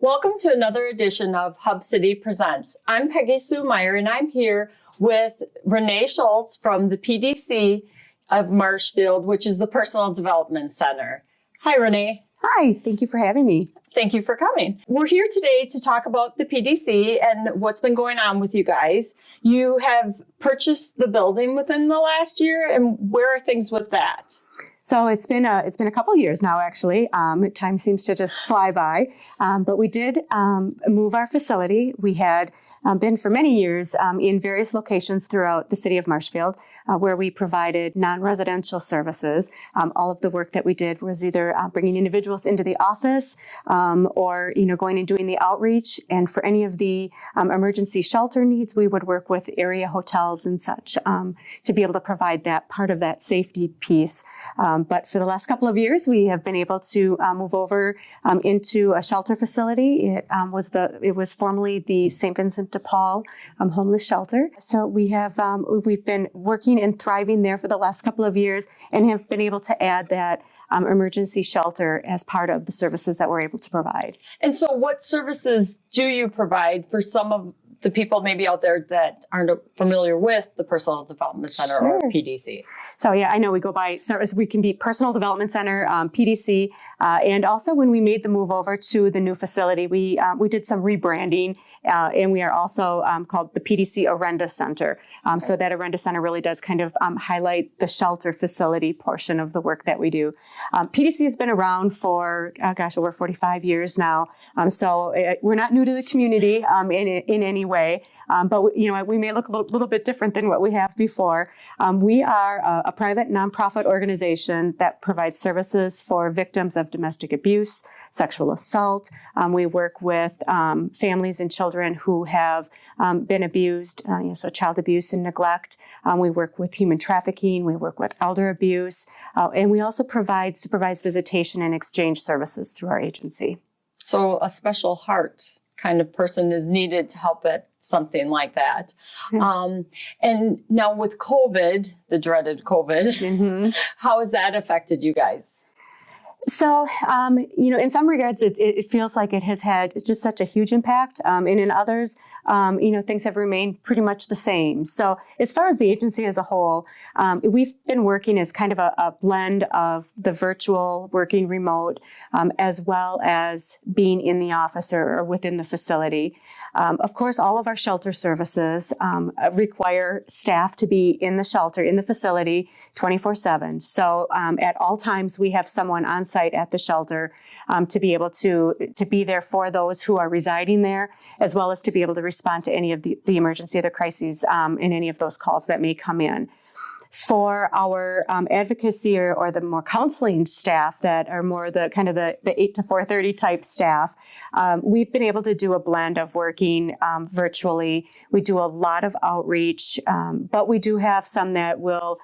Welcome to another edition of Hub City Presents. I'm Peggy Sue Meyer, and I'm here with Renee Schultz from the PDC of Marshfield, which is the Personal Development Center. Hi, Renee. Hi, thank you for having me. Thank you for coming. We're here today to talk about the PDC and what's been going on with you guys. You have purchased the building within the last year, and where are things with that? So it's been a couple years now, actually. Time seems to just fly by. But we did move our facility. We had been for many years in various locations throughout the city of Marshfield, where we provided non-residential services. All of the work that we did was either bringing individuals into the office or going and doing the outreach. And for any of the emergency shelter needs, we would work with area hotels and such to be able to provide that part of that safety piece. But for the last couple of years, we have been able to move over into a shelter facility. It was formerly the St. Vincent de Paul homeless shelter. So we've been working and thriving there for the last couple of years and have been able to add that emergency shelter as part of the services that we're able to provide. And so what services do you provide for some of the people maybe out there that aren't familiar with the Personal Development Center or PDC? So I know we go by service. We can be Personal Development Center, PDC, and also when we made the move over to the new facility, we did some rebranding, and we are also called the PDC Orenda Center. So that Orenda Center really does kind of highlight the shelter facility portion of the work that we do. PDC has been around for over 45 years now. So we're not new to the community in any way, but we may look a little bit different than what we have before. We are a private nonprofit organization that provides services for victims of domestic abuse, sexual assault. We work with families and children who have been abused, so child abuse and neglect. We work with human trafficking. We work with elder abuse, and we also provide supervised visitation and exchange services through our agency. So a special heart kind of person is needed to help at something like that. Yeah. And now with COVID, the dreaded COVID, how has that affected you guys? So, in some regards, it feels like it has had just such a huge impact. And in others, things have remained pretty much the same. So as far as the agency as a whole, we've been working as kind of a blend of the virtual working remote, as well as being in the office or within the facility. Of course, all of our shelter services require staff to be in the shelter, in the facility 24/7. So at all times, we have someone on site at the shelter to be able to be there for those who are residing there, as well as to be able to respond to any of the emergency or the crises in any of those calls that may come in. For our advocacy or the more counseling staff that are more the 8 to 4:30 type staff, we've been able to do a blend of working virtually. We do a lot of outreach, but we do have some that will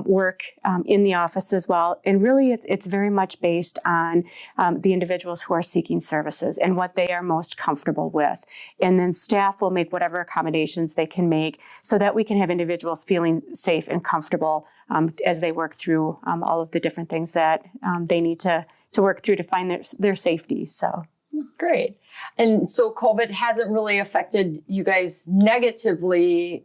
work in the office as well. And really, it's very much based on the individuals who are seeking services and what they are most comfortable with. And then staff will make whatever accommodations they can make so that we can have individuals feeling safe and comfortable as they work through all of the different things that they need to work through to find their safety. So great. And so COVID hasn't really affected you guys negatively,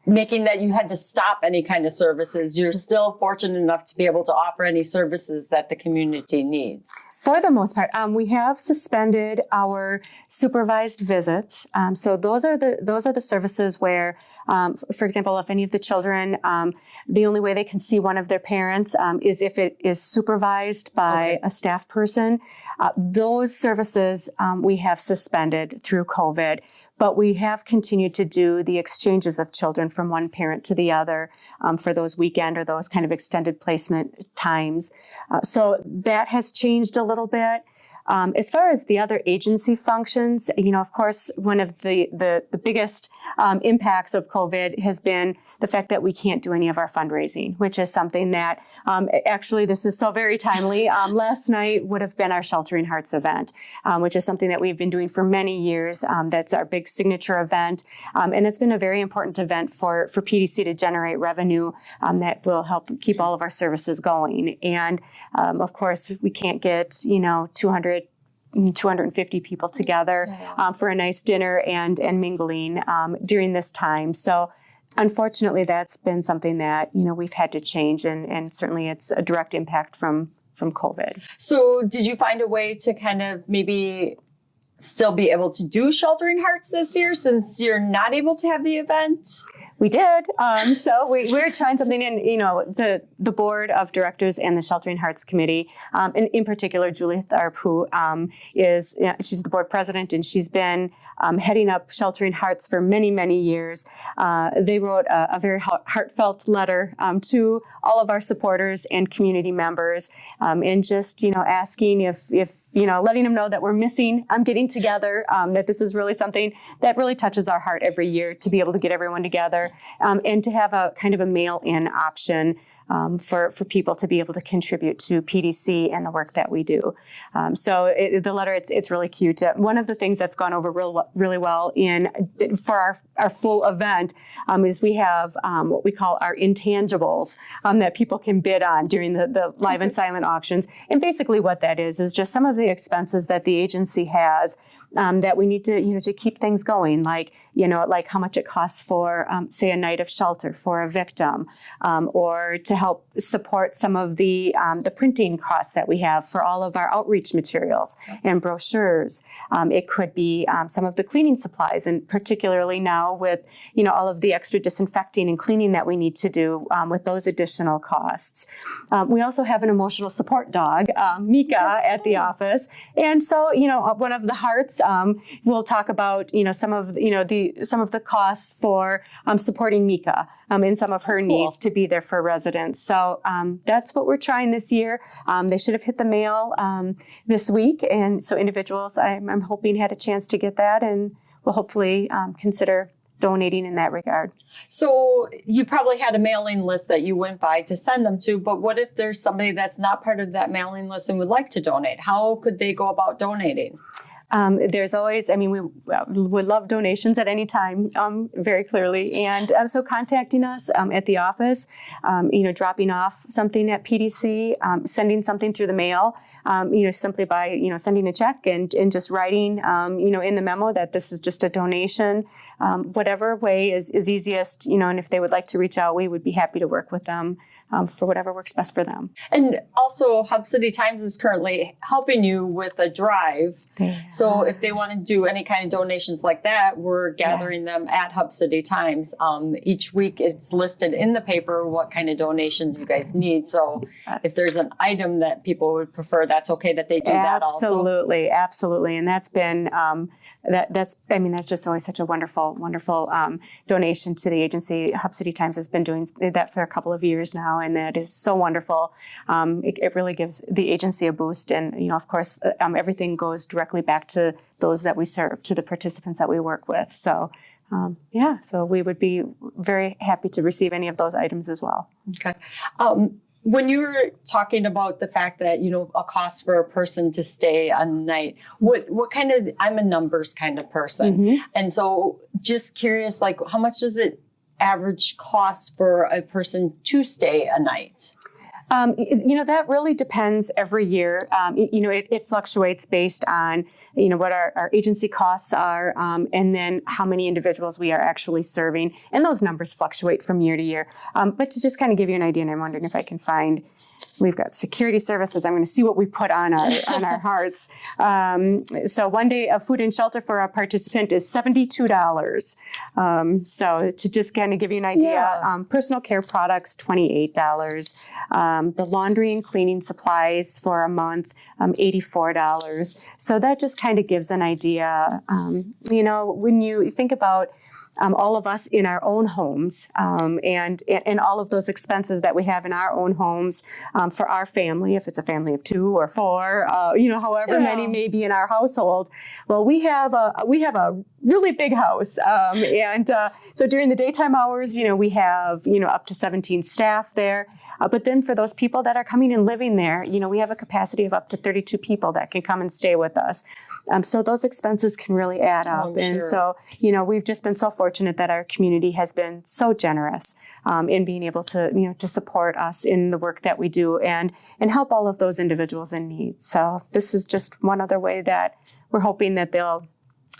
making that you had to stop any kind of services. You're still fortunate enough to be able to offer any services that the community needs. For the most part, we have suspended our supervised visits. So those are the services where, for example, if any of the children, the only way they can see one of their parents is if it is supervised by a staff person. Those services we have suspended through COVID, but we have continued to do the exchanges of children from one parent to the other for those weekend or those kind of extended placement times. So that has changed a little bit. As far as the other agency functions, of course, one of the biggest impacts of COVID has been the fact that we can't do any of our fundraising, which is something that actually this is so very timely. Last night would have been our Sheltering Hearts event, which is something that we've been doing for many years. That's our big signature event. And it's been a very important event for PDC to generate revenue that will help keep all of our services going. And of course, we can't get, 200 250 people together for a nice dinner and mingling during this time. So unfortunately, that's been something that, we've had to change, and certainly it's a direct impact from COVID. So did you find a way to kind of maybe still be able to do Sheltering Hearts this year since you're not able to have the event? We did. So we're trying something the board of directors and the Sheltering Hearts Committee, and in particular, Julie Tharp, who she's the board president, and she's been heading up Sheltering Hearts for many, many years. They wrote a very heartfelt letter to all of our supporters and community members, and just, asking if letting them know that we're missing getting together, that this is really something that really touches our heart every year, to be able to get everyone together. And to have a kind of a mail-in option for people to be able to contribute to PDC and the work that we do. So the letter, it's really cute. One of the things that's gone over really well for our full event is we have what we call our intangibles that people can bid on during the live and silent auctions. And basically what that is just some of the expenses that the agency has that we need to keep things going, like how much it costs for, say, a night of shelter for a victim, or to help support some of the printing costs that we have for all of our outreach materials and brochures. It could be some of the cleaning supplies, and particularly now with all of the extra disinfecting and cleaning that we need to do with those additional costs. We also have an emotional support dog, Mika, at the office, and so one of the hearts. We'll talk about some of the costs for supporting Mika in some of her needs to be there for residents. So that's what we're trying this year. They should have hit the mail this week, and so individuals, I'm hoping, had a chance to get that, and will hopefully consider donating in that regard. So you probably had a mailing list that you went by to send them to, but what if there's somebody that's not part of that mailing list and would like to donate? How could they go about donating? There's always, we would love donations at any time, very clearly. And so contacting us at the office, dropping off something at PDC, sending something through the mail, simply by, sending a check and just writing, in the memo that this is just a donation. Whatever way is easiest, and if they would like to reach out, we would be happy to work with them. For whatever works best for them. And also, Hub City Times is currently helping you with a drive. So if they want to do any kind of donations like that, we're gathering them at Hub City Times. Each week it's listed in the paper what kind of donations you guys need. So if there's an item that people would prefer, that's okay that they do that also. Absolutely. And that's been, that's just always such a wonderful donation to the agency. Hub City Times has been doing that for a couple of years now. And that is so wonderful. It really gives the agency a boost. And, of course, everything goes directly back to those that we serve, to the participants that we work with. So, so we would be very happy to receive any of those items as well. Okay. When you were talking about the fact that, a cost for a person to stay a night, what kind of, I'm a numbers kind of person. Mm-hmm. And so just curious, how much does it average cost for a person to stay a night? That really depends every year. It fluctuates based on, what our agency costs are, and then how many individuals we are actually serving. And those numbers fluctuate from year to year. But to just kind of give you an idea, and I'm wondering if I can find, we've got security services. I'm going to see what we put on our hearts. So one day of food and shelter for a participant is $72. So to just kind of give you an idea, personal care products, $28. The laundry and cleaning supplies for a month, $84. So that just kind of gives an idea. When you think about all of us in our own homes, and all of those expenses that we have in our own homes for our family, if it's a family of 2 or 4, however many may be in our household. Well, we have a really big house, and so during the daytime hours, we have up to 17 staff there. But then for those people that are coming and living there, we have a capacity of up to 32 people that can come and stay with us. So those expenses can really add up, and so we've just been so fortunate that our community has been so generous in being able to, to support us in the work that we do and help all of those individuals in need. So this is just one other way that we're hoping that they'll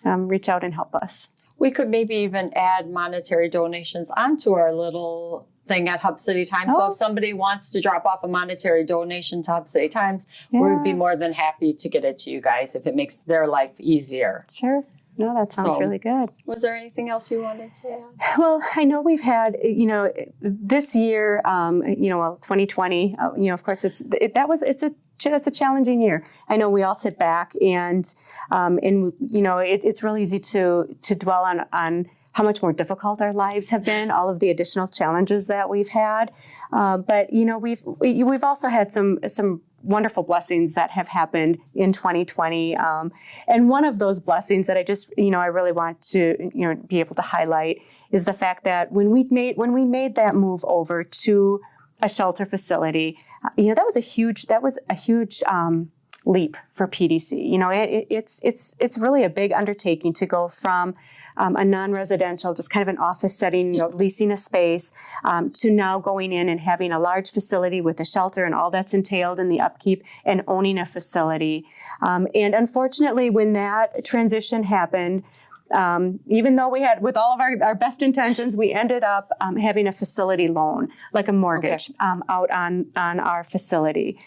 reach out and help us. We could maybe even add monetary donations onto our little thing at Hub City Times. So if somebody wants to drop off a monetary donation to Hub City Times, we would be more than happy to get it to you guys if it makes their life easier. Sure. No, that sounds really good. Was there anything else you wanted to add? Well, I know we've had, this year, 2020, of course it's a challenging year. I know we all sit back and it's really easy to dwell on how much more difficult our lives have been, all of the additional challenges that we've had. But we've also had some wonderful blessings that have happened in 2020. And one of those blessings that I just, I really want to, be able to highlight is the fact that when we made that move over to a shelter facility, that was a huge leap for PDC. It's really a big undertaking to go from a non-residential, just kind of an office setting, leasing a space, to now going in and having a large facility with a shelter and all that's entailed in the upkeep and owning a facility. And unfortunately, when that transition happened, even though we had, with all of our best intentions, we ended up having a facility loan, like a mortgage, out on our facility.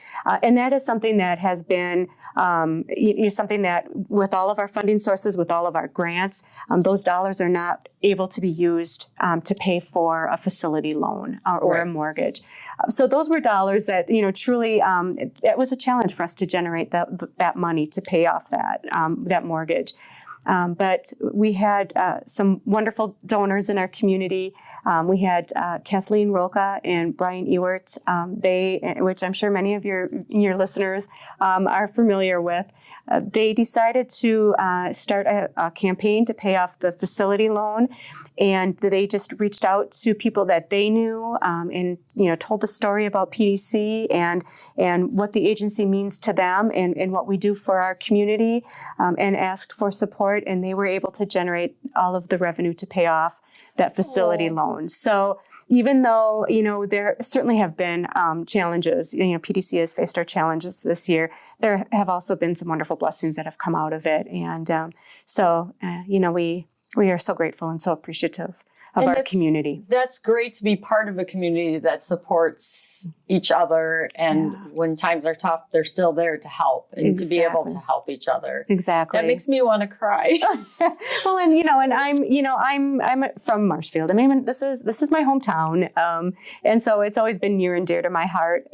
And that is something that has been something that with all of our funding sources, with all of our grants, those dollars are not able to be used to pay for a facility loan or a mortgage. So those were dollars that, truly, it was a challenge for us to generate that money to pay off that mortgage. But we had some wonderful donors in our community. We had Kathleen Rolka and Brian Ewert, which I'm sure many of your listeners are familiar with. They decided to start a campaign to pay off the facility loan, and they just reached out to people that they knew and told the story about PDC and what the agency means to them and what we do for our community, and asked for support. And they were able to generate all of the revenue to pay off that facility loan. So even though, there certainly have been challenges, PDC has faced our challenges this year, there have also been some wonderful blessings that have come out of it. And we are so grateful and so appreciative of our community. That's great to be part of a community that supports each other. And when times are tough, they're still there to help and to be able to help each other. Exactly. That makes me want to cry. Well, and I'm from Marshfield. I mean, this is my hometown. And so it's always been near and dear to my heart.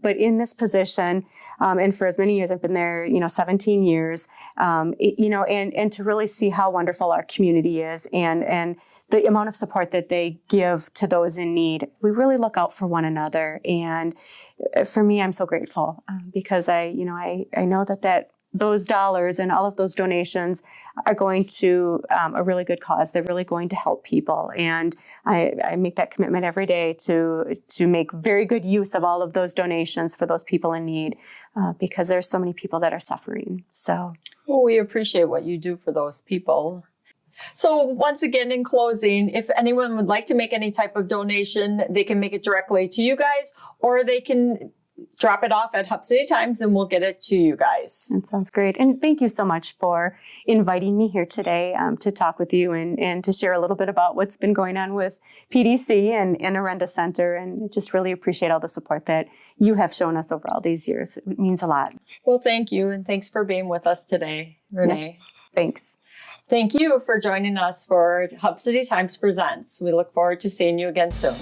But in this position, and for as many years, I've been there, 17 years, and to really see how wonderful our community is and the amount of support that they give to those in need. We really look out for one another. And for me, I'm so grateful because I know that those dollars and all of those donations are going to a really good cause. They're really going to help people. And I make that commitment every day to make very good use of all of those donations for those people in need because there's so many people that are suffering. So we appreciate what you do for those people. So once again, in closing, if anyone would like to make any type of donation, they can make it directly to you guys, or they can drop it off at Hub City Times and we'll get it to you guys. That sounds great. And thank you so much for inviting me here today to talk with you and to share a little bit about what's been going on with PDC and Orenda Center. And just really appreciate all the support that you have shown us over all these years. It means a lot. Well, thank you. And thanks for being with us today, Renee. Yeah. Thanks. Thank you for joining us for Hub City Times Presents. We look forward to seeing you again soon.